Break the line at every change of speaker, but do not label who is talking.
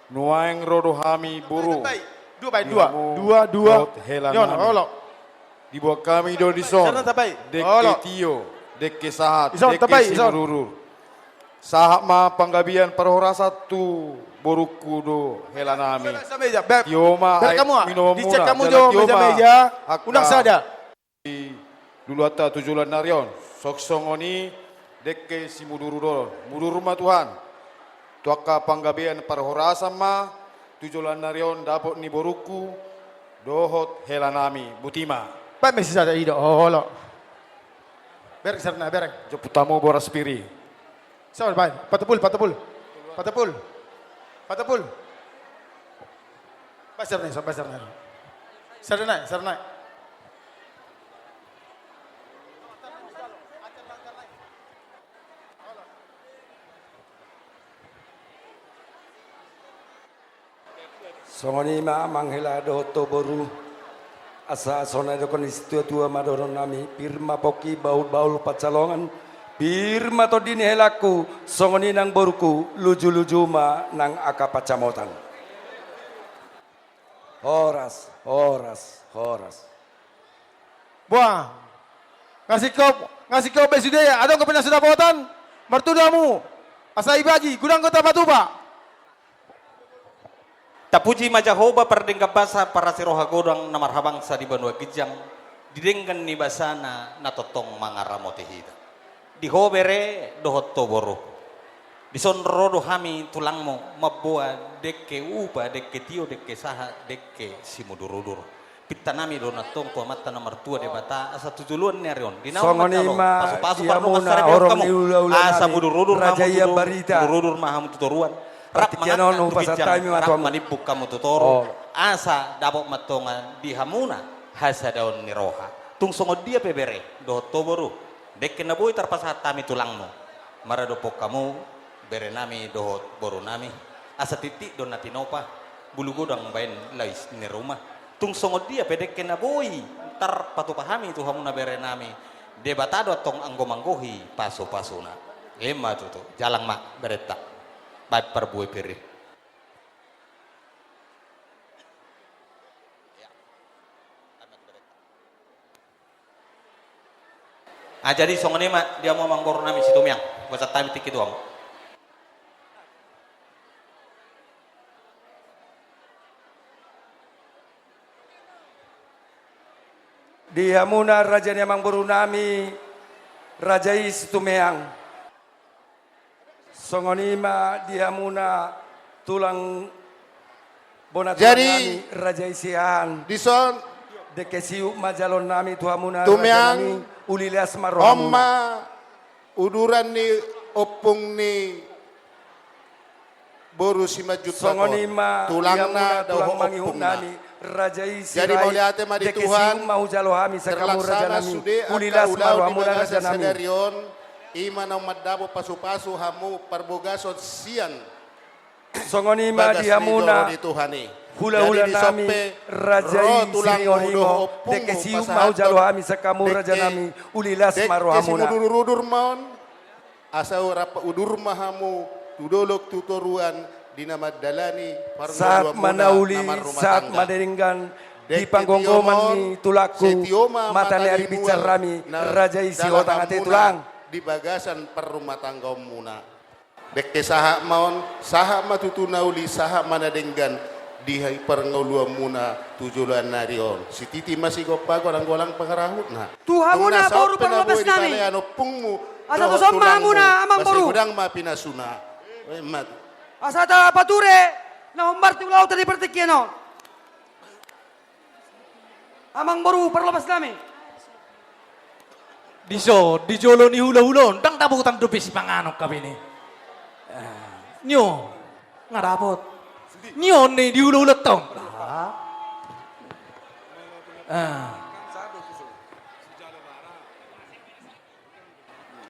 Nuaeng rodohami buru.
Dua baik, dua. Yon, holo.
Di bawah kami do di son.
Sana tabai.
Dekke tio, dekke sahat,
Ison,
dekke
tabai, ison.
simururur. Sahat ma panggabian perhora satu boruku do helanami. Tioma
Biar kamu,
minomuna.
dicek kamu jo meja-meja. Undang sada.
Dulu ata tujulan narion. Soksongoni dekke simudurudor. Muduruma Tuhan. Tuaka panggabian perhora sama tujulan narion dapot ni boruku dohot helanami butima.
Baik mesti sada ido. Holo. Berek sarna, berek.
Jeputamu boras piri.
Sabar baik. Patapul. Pasar nih. Sarna.
Songoni ma manghela do toboru asa sona do kon istu tua madoron nami pirma poki baul pacalongan pirma to dini helaku songoni nang boruku luju ma nang aka pacamotan. Horas.
Buah. Ngasih kau besudaya. Ada kau pernah sudah botan? Mertudamu. Asai bagi. Gudang kota Batuba.
Tapuji majahoba pardengka basa para siroha godang namar habang sa di Banua Gijang didenggan ni basana natotong mangaramoti hida dihobere dohot toboro disonro do hami tulangmo mabua dekke upa dekke tio dekke saha dekke simudurudur pitanami do natong tua mata nomor 2 de bata asa tujuluan ni arion
songoni ma diamuna orang niula
asa budurudur
raja ya barita
budurudur mahamu tutoruan
Rap
manipuk kamu tutoro asa dapok matongan di hamuna hasa daun niroha tung songo dia pebere do toboru dek na boy tarpasa tami tulangmu maradopok kamu bere nami do boru nami asa titik do natinopa bulu godang bain lais ni rumah tung songo dia pedek na boy tar patu pahami tu hamuna bere nami debatado tong anggomanggohi pasuna ema tutu jalang mak bereta baik perbuai piri. Jadi songone mak dia mau manggor nami situ miang, buat tami tiki doang.
Dia muna raja ni manggor nami rajai situ miang. Songonima dia muna tulang bonat
jadi
raja isian
dison
dekesiu majalon nami tuhamuna
tumiang
ulilas marohamuna
omma uduran ni opung ni boru si majut
songonima
tulangna
tulang mangihuna nami raja isi
jadi mau lihat ma di Tuhan
mau jalohami sakamu raja nami
ulilas
marohamuna raja nami
Ima nang madabo pasu-pasu hamu parbogasot sian.
Songonima dihamuna hula-hula nami rajai sirionimo dekesiu mau jalohami sakamu raja nami ulilas marohamuna
udur mon asa rapa udur mahamu tudolok tutoruan dinamad dalani
saat manauli saat maderinggan di panggonggoman ni tulaku mata dari bicarami raja isi otang ate tulang
di bagasan per rumah tangga muna dekke saha maon saha matutunauli saha manadenggan di perngolua muna tujulan narion si titi masih gopa golang-golang pengarahut nah
Tuhan muna baru perlopes nami asa to somma muna amang baru
gudang ma pinasuna emat
asa ta pature na umbar tu laut tadi pertikiano amang baru perlopes nami
di jolo ni hula-hulon dang tabutan dupi si panganok kami ni nyo nga dapot nyo ni di hula-hula tong